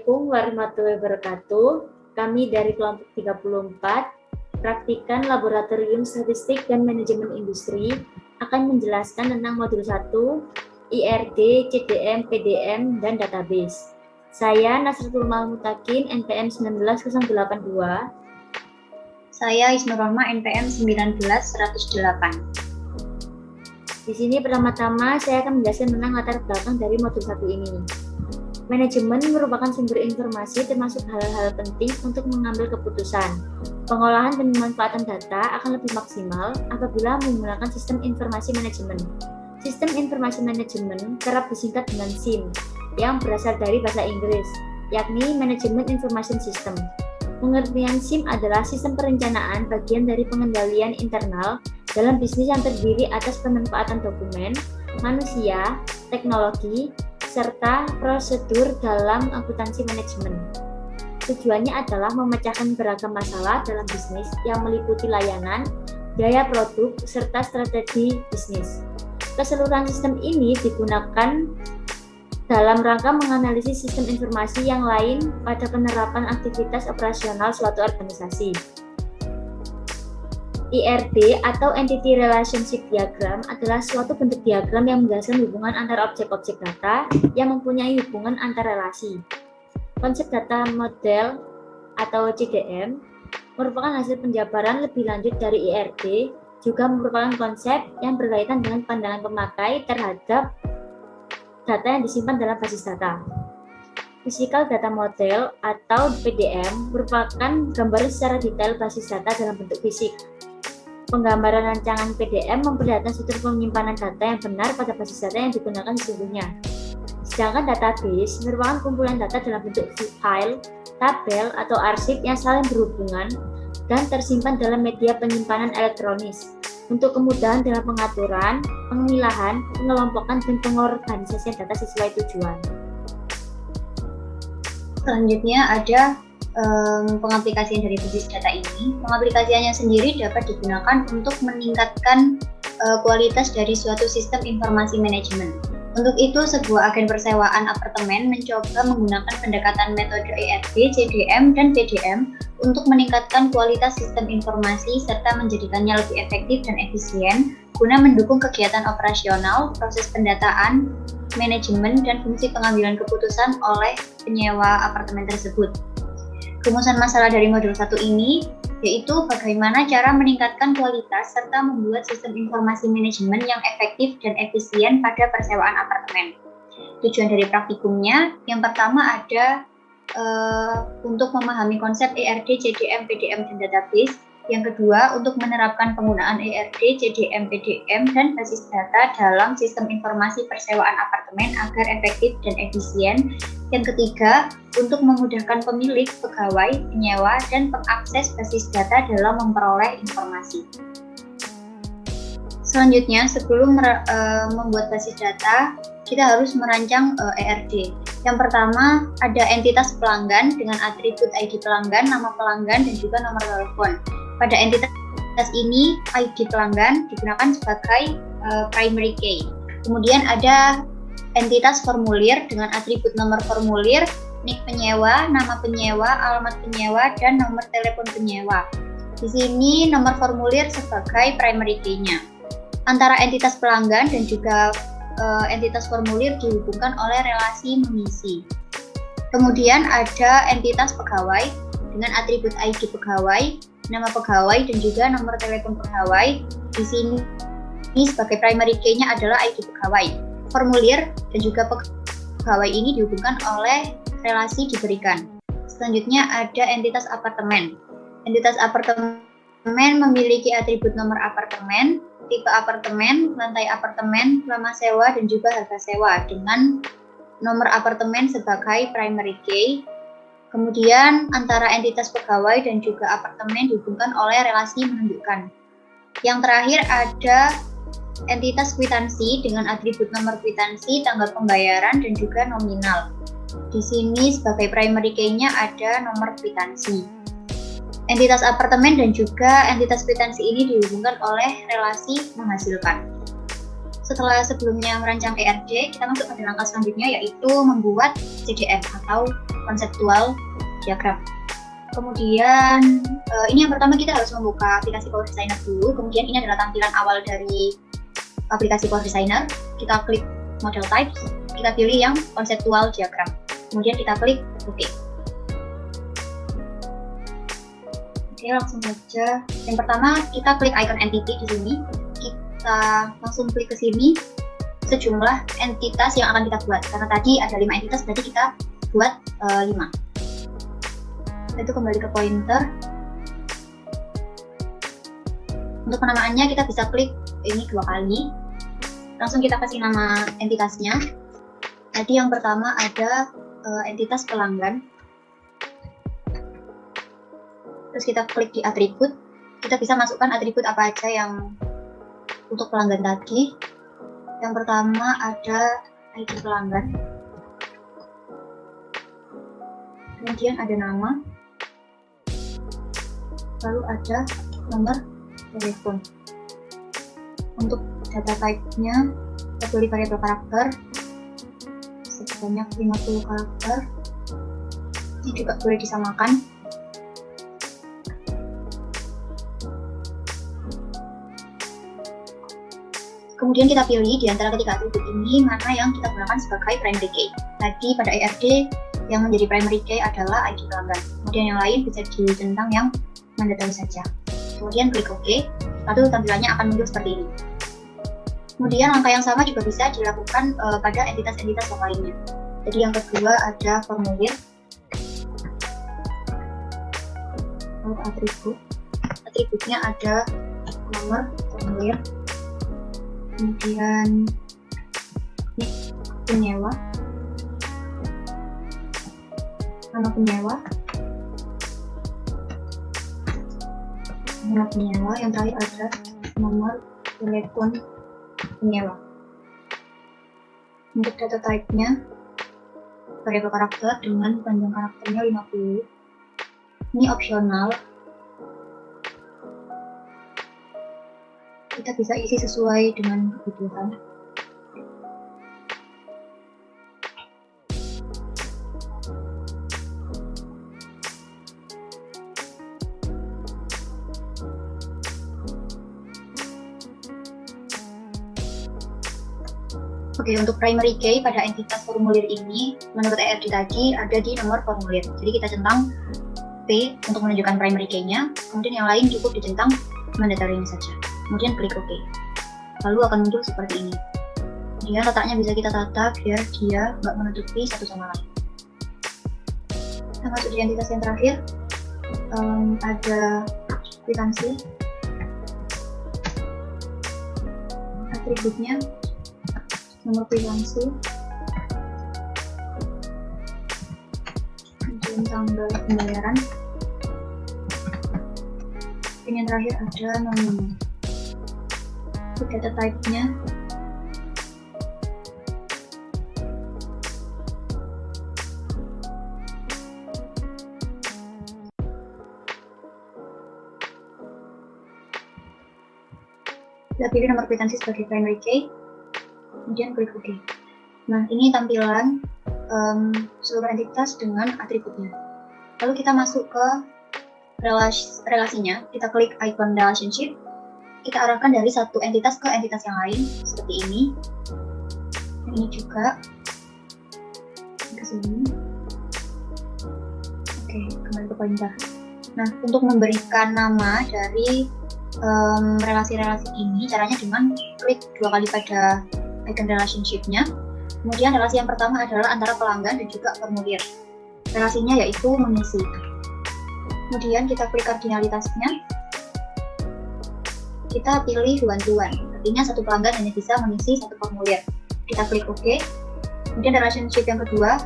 Assalamualaikum warahmatullahi wabarakatuh. Kami dari kelompok 34, Praktikan Laboratorium Statistik dan Manajemen Industri, akan menjelaskan tentang modul 1, IRD, CDM, PDM, dan Database. Saya Nasratul Mutakin, NPM 19082. Saya Isnur Rahma, NPM 19108. Di sini pertama-tama saya akan menjelaskan tentang latar belakang dari modul 1 ini. Manajemen merupakan sumber informasi termasuk hal-hal penting untuk mengambil keputusan. Pengolahan dan pemanfaatan data akan lebih maksimal apabila menggunakan sistem informasi manajemen. Sistem informasi manajemen kerap disingkat dengan SIM, yang berasal dari bahasa Inggris, yakni Management Information System. Pengertian SIM adalah sistem perencanaan bagian dari pengendalian internal dalam bisnis yang terdiri atas pemanfaatan dokumen, manusia, teknologi, serta prosedur dalam akuntansi manajemen. Tujuannya adalah memecahkan beragam masalah dalam bisnis yang meliputi layanan, biaya produk, serta strategi bisnis. Keseluruhan sistem ini digunakan dalam rangka menganalisis sistem informasi yang lain pada penerapan aktivitas operasional suatu organisasi. IRD atau Entity Relationship Diagram adalah suatu bentuk diagram yang menjelaskan hubungan antara objek-objek data yang mempunyai hubungan antar relasi. Konsep data model atau CDM merupakan hasil penjabaran lebih lanjut dari IRD, juga merupakan konsep yang berkaitan dengan pandangan pemakai terhadap data yang disimpan dalam basis data. Physical Data Model atau PDM merupakan gambaran secara detail basis data dalam bentuk fisik. Penggambaran rancangan PDM memperlihatkan struktur penyimpanan data yang benar pada basis data yang digunakan sesungguhnya. Sedangkan database merupakan kumpulan data dalam bentuk file, tabel, atau arsip yang saling berhubungan dan tersimpan dalam media penyimpanan elektronis untuk kemudahan dalam pengaturan, pemilahan, pengelompokan, dan pengorganisasian data sesuai tujuan. Selanjutnya ada pengaplikasian dari basis data ini. Pengaplikasiannya sendiri dapat digunakan untuk meningkatkan kualitas dari suatu sistem informasi manajemen. Untuk itu, sebuah agen persewaan apartemen mencoba menggunakan pendekatan metode IRD, CDM, dan PDM untuk meningkatkan kualitas sistem informasi serta menjadikannya lebih efektif dan efisien guna mendukung kegiatan operasional, proses pendataan, manajemen, dan fungsi pengambilan keputusan oleh penyewa apartemen tersebut. Rumusan masalah dari modul 1 ini yaitu bagaimana cara meningkatkan kualitas serta membuat sistem informasi manajemen yang efektif dan efisien pada persewaan apartemen. Tujuan dari praktikumnya, yang pertama ada untuk memahami konsep IRD, CDM, PDM, dan database. Yang kedua, untuk menerapkan penggunaan IRD, CDM, PDM, dan basis data dalam sistem informasi persewaan apartemen agar efektif dan efisien. Yang ketiga, untuk memudahkan pemilik, pegawai, penyewa, dan pengakses basis data dalam memperoleh informasi. Selanjutnya, sebelum membuat basis data, kita harus merancang IRD. Yang pertama, ada entitas pelanggan dengan atribut ID pelanggan, nama pelanggan, dan juga nomor telepon. Pada entitas ini, ID pelanggan digunakan sebagai primary key. Kemudian ada entitas formulir dengan atribut nomor formulir, nik penyewa, nama penyewa, alamat penyewa, dan nomor telepon penyewa. Di sini nomor formulir sebagai primary key-nya. Antara entitas pelanggan dan juga entitas formulir dihubungkan oleh relasi mengisi. Kemudian ada entitas pegawai dengan atribut ID pegawai, nama pegawai, dan juga nomor telepon pegawai. Di sini sebagai primary key-nya adalah ID pegawai. Formulir dan juga pegawai ini dihubungkan oleh relasi diberikan. Selanjutnya ada entitas apartemen. Entitas apartemen memiliki atribut nomor apartemen, tipe apartemen, lantai apartemen, lama sewa, dan juga harga sewa dengan nomor apartemen sebagai primary key. Kemudian antara entitas pegawai dan juga apartemen dihubungkan oleh relasi menunjukkan. Yang terakhir ada entitas kwitansi dengan atribut nomor kwitansi, tanggal pembayaran, dan juga nominal. Di sini sebagai primary key-nya ada nomor kwitansi. Entitas apartemen dan juga entitas kwitansi ini dihubungkan oleh relasi menghasilkan. Sebelumnya merancang IRD, kita masuk pada langkah selanjutnya yaitu membuat CDM atau konseptual diagram. Kemudian ini yang pertama kita harus membuka aplikasi Power Designer dulu. Kemudian ini adalah tampilan awal dari aplikasi Power Designer. Kita klik model types, kita pilih yang konseptual diagram. Kemudian kita klik OK. Oke, langsung saja. Yang pertama kita klik icon entity di sini. Kita langsung klik ke sini sejumlah entitas yang akan kita buat. Karena tadi ada 5 entitas, berarti kita buat 5. Itu kembali ke pointer. Untuk penamaannya kita bisa klik ini 2 kali. Langsung kita kasih nama entitasnya. Tadi yang pertama ada entitas pelanggan. Terus kita klik di atribut, kita bisa masukkan atribut apa aja yang untuk pelanggan tadi. Yang pertama ada ID pelanggan, kemudian ada nama, lalu ada nomor telepon. Untuk data type-nya kita pilih variabel karakter sebanyak 50 karakter. Ini juga boleh disamakan. Kemudian kita pilih di antara ketiga atribut ini mana yang kita gunakan sebagai primary key. Tadi pada ERD yang menjadi primary key adalah ID pelanggan. Kemudian yang lain bisa dicentang yang mandatory saja. Kemudian klik OK, lalu tampilannya akan muncul seperti ini. Kemudian langkah yang sama juga bisa dilakukan pada entitas-entitas yang lainnya. Jadi yang kedua ada formulir, lalu atribut. Atributnya ada nomor formulir, kemudian ini penyewa, nama penyewa, yang terakhir ada nomor telepon penyewa. Untuk data type-nya variabel karakter dengan panjang karakternya 50. Ini opsional. Kita bisa isi sesuai dengan kebutuhan. Oke, untuk primary key pada entitas formulir ini, menurut ERD tadi ada di nomor formulir. Jadi kita centang P untuk menunjukkan primary key-nya, kemudian yang lain cukup dicentang mandatory-nya saja. Kemudian klik OK. Lalu akan muncul seperti ini. Dia letaknya bisa kita tata biar dia nggak menutupi satu sama lain. Kita masuk di entitas yang terakhir. Ada kwitansi. Atributnya nomor kwitansi. Kemudian tanggal pembayaran. Dan yang terakhir ada nominal. Data type-nya kita pilih nomor kwitansi sebagai primary key, kemudian klik OK. Nah, ini tampilan seluruh entitas dengan atributnya. Lalu kita masuk ke relasinya, kita klik icon relationship. Kita arahkan dari satu entitas ke entitas yang lain seperti ini. Ini juga ke sini. Oke, kembali ke pointer. Nah, untuk memberikan nama dari relasi-relasi ini, caranya dengan klik 2 kali pada icon relationship-nya. Kemudian relasi yang pertama adalah antara pelanggan dan juga formulir. Relasinya yaitu mengisi. Kemudian kita klik kardinalitasnya. Kita pilih one-to-one, artinya satu pelanggan hanya bisa mengisi satu formulir. Kita klik OK. Kemudian relationship yang kedua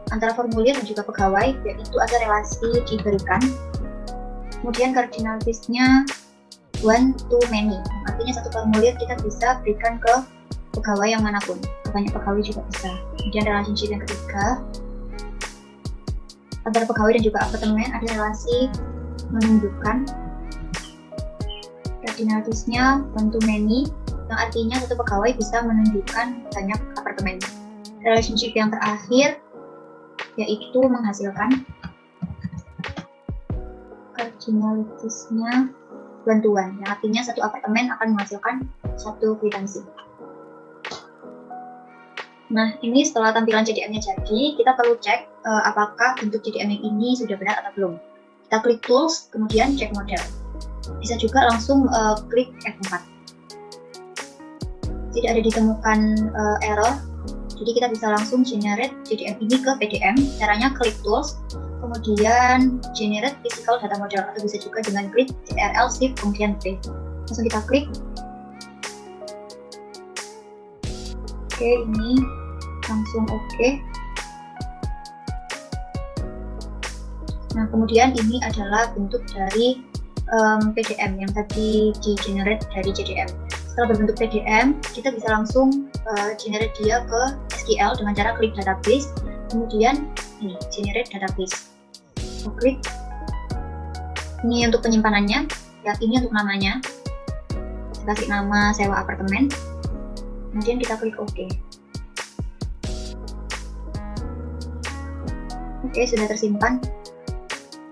antara formulir dan juga pegawai, yaitu ada relasi diberikan. Kemudian cardinalitasnya one to many, artinya satu formulir kita bisa berikan ke pegawai yang manapun, banyak pegawai juga bisa. Kemudian relationship yang ketiga antara pegawai dan juga apartemen, ada relasi menunjukkan. Cardinalitasnya one to many, yang artinya satu pegawai bisa menunjukkan banyak apartemen. Relationship yang terakhir yaitu menghasilkan cardinalities-nya bantuan, yang artinya satu apartemen akan menghasilkan satu kwitansi. Nah, ini setelah tampilan CDM-nya jadi, kita perlu cek apakah bentuk CDM yang ini sudah benar atau belum. Kita klik Tools, kemudian cek model. Bisa juga langsung klik F4. Tidak ada ditemukan error, jadi kita bisa langsung generate CDM ini ke PDM. Caranya klik Tools, kemudian Generate Physical Data Model, atau bisa juga dengan klik CTRL Shift kemudian V. Langsung kita klik. Oke, ini langsung oke. Nah, kemudian ini adalah bentuk dari PDM yang tadi di generate dari CDM. Setelah berbentuk PDM, kita bisa langsung generate dia ke SQL dengan cara klik database, kemudian ini generate database. Kita klik. Ini untuk penyimpanannya, ya ini untuk namanya. Kita kasih nama sewa apartemen, kemudian kita klik OK. Oke, sudah tersimpan.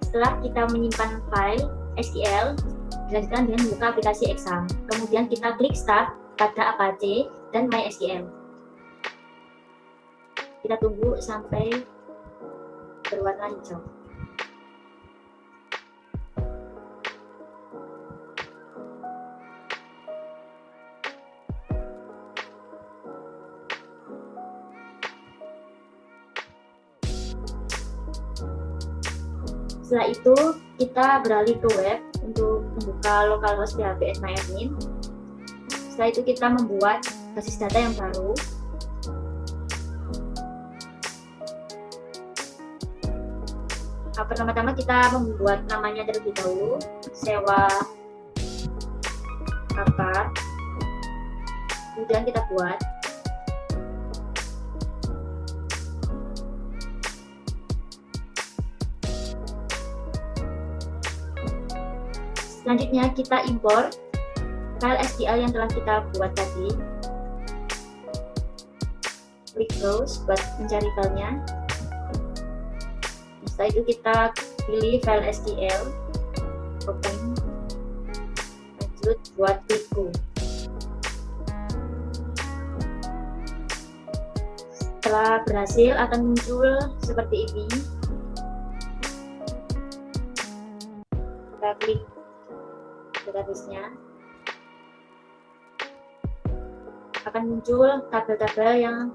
Setelah kita menyimpan file SQL, dilanjutkan dengan membuka aplikasi Exam. Kemudian kita klik Start pada Apache dan MySQL. Kita tunggu sampai berwarna hijau. Setelah itu, kita beralih ke web untuk membuka localhost PHP MyAdmin. Setelah itu, kita membuat basis data yang baru. Pertama-tama kita membuat namanya terlebih dahulu, sewa apart. Kemudian kita buat. Selanjutnya kita import file SQL yang telah kita buat tadi. Klik Browse buat mencari filenya. Setelah itu kita pilih file SQL, open, lanjut buat klik Go. Setelah berhasil akan muncul seperti ini. Kita klik database-nya, akan muncul tabel-tabel yang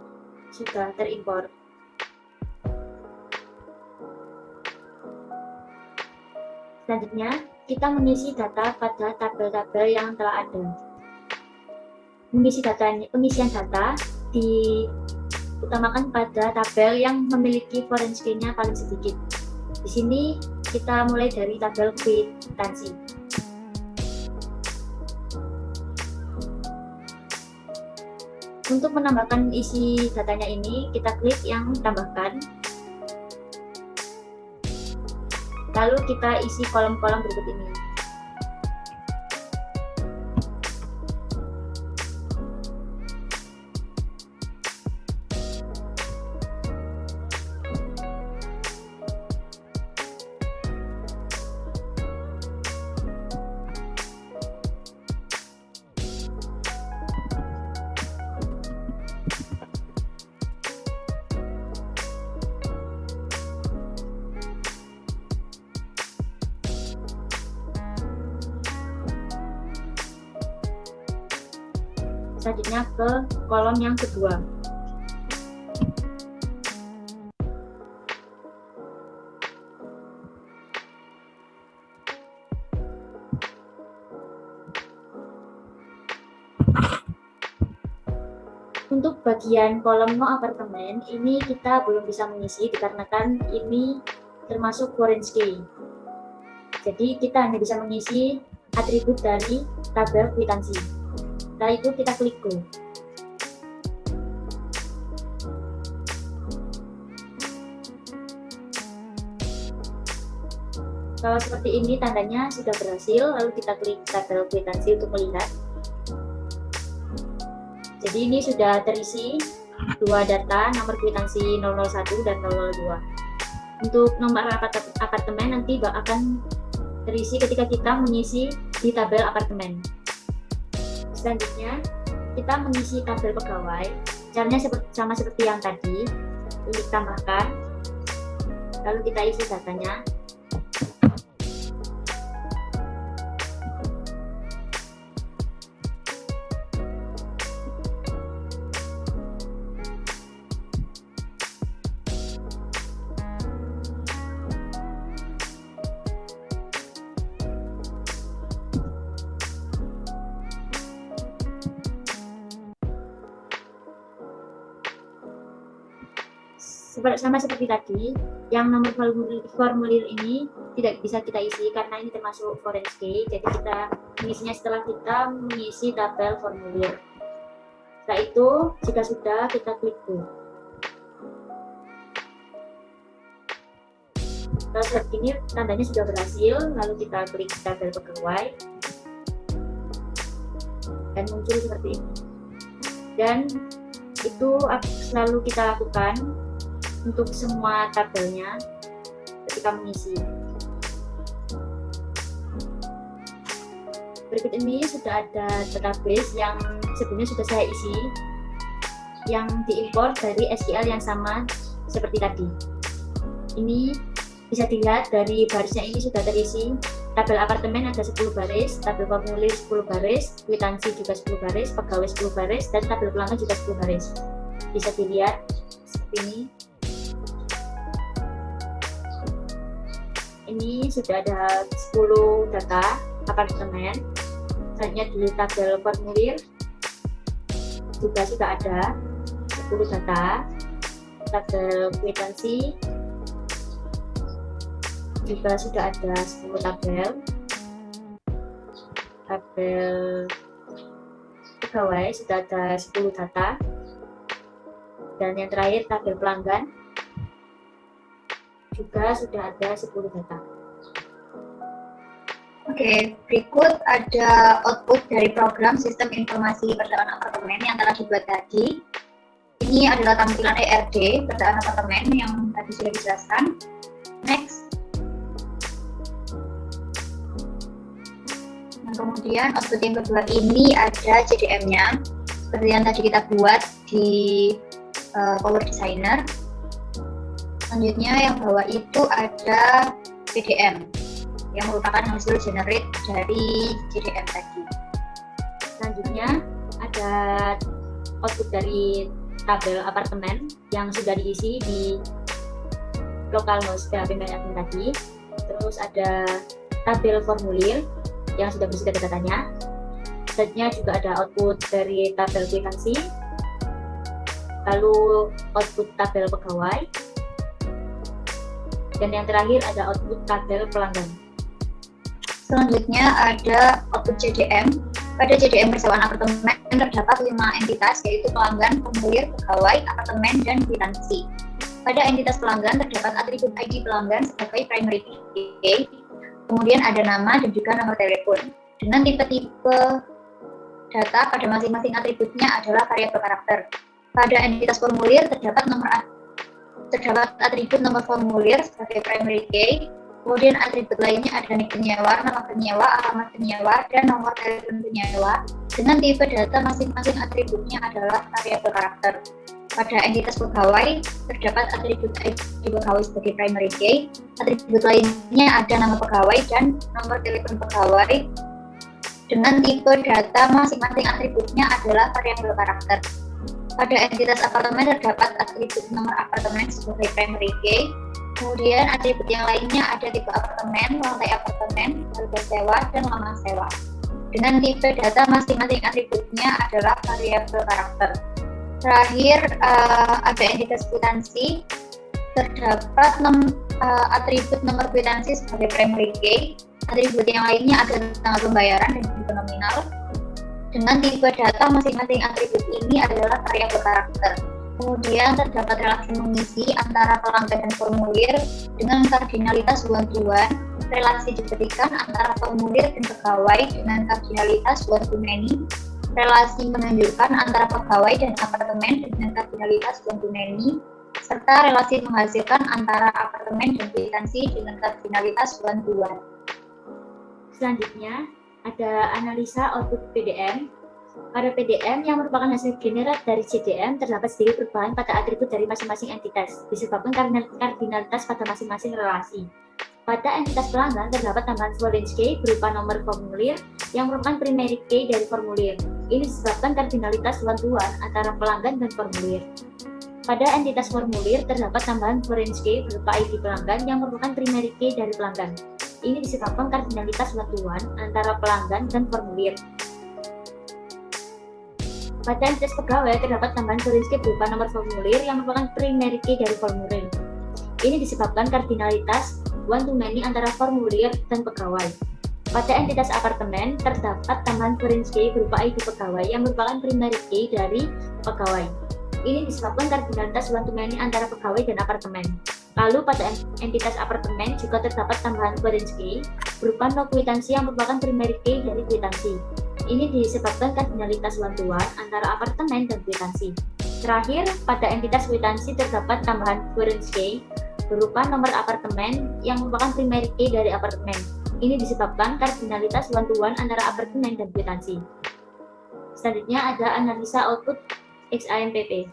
sudah terimport. Selanjutnya, kita mengisi data pada tabel-tabel yang telah ada. Pengisian data diutamakan pada tabel yang memiliki foreign key-nya paling sedikit. Di sini kita mulai dari tabel kwitansi. Untuk menambahkan isi datanya ini, kita klik yang tambahkan. Lalu kita isi kolom-kolom berikut ini. Selanjutnya ke kolom yang kedua. Untuk bagian kolom no apartemen ini kita belum bisa mengisi dikarenakan ini termasuk foreign key. Jadi kita hanya bisa mengisi atribut dari tabel kwitansi. Setelah itu kita klik Go. Kalau seperti ini tandanya sudah berhasil, lalu kita klik tabel kwitansi untuk melihat. Jadi ini sudah terisi dua data nomor kwitansi 001 dan 002. Untuk nomor apartemen nanti akan terisi ketika kita mengisi di tabel apartemen. Selanjutnya, kita mengisi tabel pegawai. Caranya sama seperti yang tadi, klik tambahkan, lalu kita isi datanya. Sama seperti tadi, yang nomor formulir ini tidak bisa kita isi karena ini termasuk foreign key, jadi kita mengisinya setelah kita mengisi tabel formulir. Setelah itu, jika sudah, kita klik Go. Kalau seperti ini, tandanya sudah berhasil, lalu kita klik tabel pegawai, dan muncul seperti ini. Dan itu selalu kita lakukan untuk semua tabelnya ketika mengisi. Berikut ini sudah ada database yang sebelumnya sudah saya isi, yang diimpor dari SQL yang sama seperti tadi. Ini bisa dilihat dari barisnya, ini sudah terisi. Tabel apartemen ada 10 baris, tabel formulir 10 baris, kwitansi juga 10 baris, pegawai 10 baris, dan tabel pelanggan juga 10 baris. Bisa dilihat seperti ini. Ini sudah ada 10 data apartemen. Selanjutnya di tabel formulir juga sudah ada 10 data. Tabel kwitansi juga sudah ada 10 tabel. Tabel pegawai sudah ada 10 data. Dan yang terakhir tabel pelanggan juga sudah ada 10 data. Oke, berikut ada output dari program sistem informasi perdaan apartemen yang telah dibuat tadi. Ini adalah tampilan ERD perdaan apartemen yang tadi sudah dijelaskan. Next. Dan kemudian output yang kedua ini ada JDM-nya, seperti yang tadi kita buat di Power Designer. Selanjutnya yang bawah itu ada PDM yang merupakan hasil generate dari JDM tadi. Selanjutnya ada output dari tabel apartemen yang sudah diisi di localhost PHP management tadi. Terus ada tabel formulir yang sudah berisi data-datanya. Selanjutnya juga ada output dari tabel kwitansi, lalu output tabel pegawai, dan yang terakhir ada output tabel pelanggan. Selanjutnya ada output JDM. Pada JDM persewaan apartemen terdapat 5 entitas, yaitu pelanggan, formulir, pegawai, apartemen, dan kwitansi. Pada entitas pelanggan terdapat atribut ID pelanggan sebagai primary key, kemudian ada nama dan juga nomor telepon. Dengan tipe-tipe data pada masing-masing atributnya adalah variabel karakter. Pada entitas formulir terdapat atribut nomor formulir sebagai primary key, kemudian atribut lainnya ada nik penyewa, nama penyewa, alamat penyewa, dan nomor telepon penyewa. Dengan tipe data masing-masing atributnya adalah variabel karakter. Pada entitas pegawai terdapat atribut ID pegawai sebagai primary key, atribut lainnya ada nama pegawai dan nomor telepon pegawai. Dengan tipe data masing-masing atributnya adalah variabel karakter. Pada entitas apartemen terdapat atribut nomor apartemen sebagai primary key, kemudian atribut yang lainnya ada tipe apartemen, lantai apartemen, harga sewa, dan lama sewa. Dengan tipe data masing-masing atributnya adalah variabel karakter. Terakhir ada entitas kwitansi, terdapat atribut nomor kwitansi sebagai primary key, atribut yang lainnya ada tanggal pembayaran dan juga nominal. Dengan tipe data masing-masing atribut ini adalah variabel karakter. Kemudian terdapat relasi mengisi antara pelanggan dan formulir dengan kardinalitas one-to-one, relasi diberikan antara formulir dan pegawai dengan kardinalitas one-to-many, relasi menunjukkan antara pegawai dan apartemen dengan kardinalitas one-to-many, serta relasi menghasilkan antara apartemen dan kwitansi dengan kardinalitas one-to-one. Selanjutnya, ada analisa output PDM. Pada PDM yang merupakan hasil generat dari CDM, terdapat sedikit perubahan pada atribut dari masing-masing entitas, disebabkan kardinalitas pada masing-masing relasi. Pada entitas pelanggan, terdapat tambahan foreign key berupa nomor formulir yang merupakan primary key dari formulir. Ini disebabkan kardinalitas one-to-one antara pelanggan dan formulir. Pada entitas formulir, terdapat tambahan foreign key berupa ID pelanggan yang merupakan primary key dari pelanggan. Ini disebabkan kardinalitas one-to-one antara pelanggan dan formulir. Pada entitas pegawai, terdapat tambahan foreign key berupa nomor formulir yang merupakan primary key dari formulir. Ini disebabkan kardinalitas one-to-many antara formulir dan pegawai. Pada entitas apartemen, terdapat tambahan foreign key berupa ID pegawai yang merupakan primary key dari pegawai. Ini disebabkan kardinalitas one-to-many antara pegawai dan apartemen. Lalu pada entitas apartemen juga terdapat tambahan foreign key berupa no kwitansi yang merupakan primary key dari kwitansi. Ini disebabkan kardinalitas one-to-one antara apartemen dan kwitansi. Terakhir, pada entitas kwitansi terdapat tambahan foreign key berupa nomor apartemen yang merupakan primary key dari apartemen. Ini disebabkan kardinalitas one-to-one antara apartemen dan kwitansi. Selanjutnya ada analisa output XAMPP.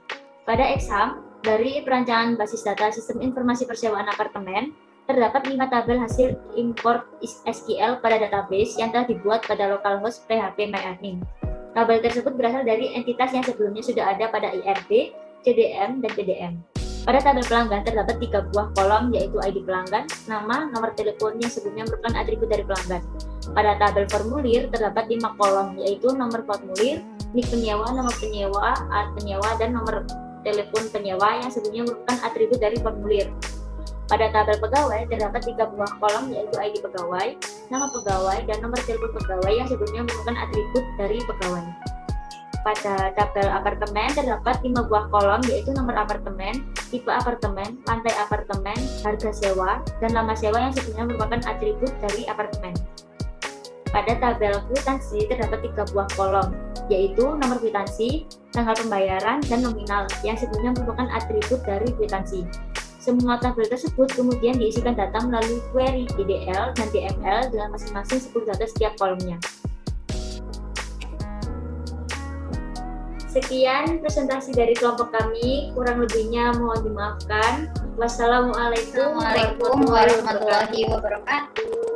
Pada XAMPP, dari perancangan basis data sistem informasi persewaan apartemen, terdapat 5 tabel hasil import SQL pada database yang telah dibuat pada localhost PHP MyAdmin. Tabel tersebut berasal dari entitas yang sebelumnya sudah ada pada IRB, CDM, dan PDM. Pada tabel pelanggan terdapat 3 buah kolom, yaitu ID pelanggan, nama, nomor telepon yang sebelumnya merupakan atribut dari pelanggan. Pada tabel formulir terdapat 5 kolom, yaitu nomor formulir, nik penyewa, nomor penyewa, alat penyewa, dan nomor telepon penyewa yang sebelumnya merupakan atribut dari formulir. Pada tabel pegawai terdapat 3 buah kolom, yaitu ID pegawai, nama pegawai, dan nomor telepon pegawai yang sebelumnya merupakan atribut dari pegawai. Pada tabel apartemen terdapat 5 buah kolom, yaitu nomor apartemen, tipe apartemen, lantai apartemen, harga sewa, dan lama sewa yang sebelumnya merupakan atribut dari apartemen. Pada tabel kwitansi terdapat 3 buah kolom, yaitu nomor kwitansi, tanggal pembayaran, dan nominal yang sebelumnya merupakan atribut dari kwitansi. Semua tabel tersebut kemudian diisikan data melalui query DDL dan DML dengan masing-masing 10 data setiap kolomnya. Sekian presentasi dari kelompok kami, kurang lebihnya mohon dimaafkan. Wassalamualaikum Assalamualaikum warahmatullahi wabarakatuh.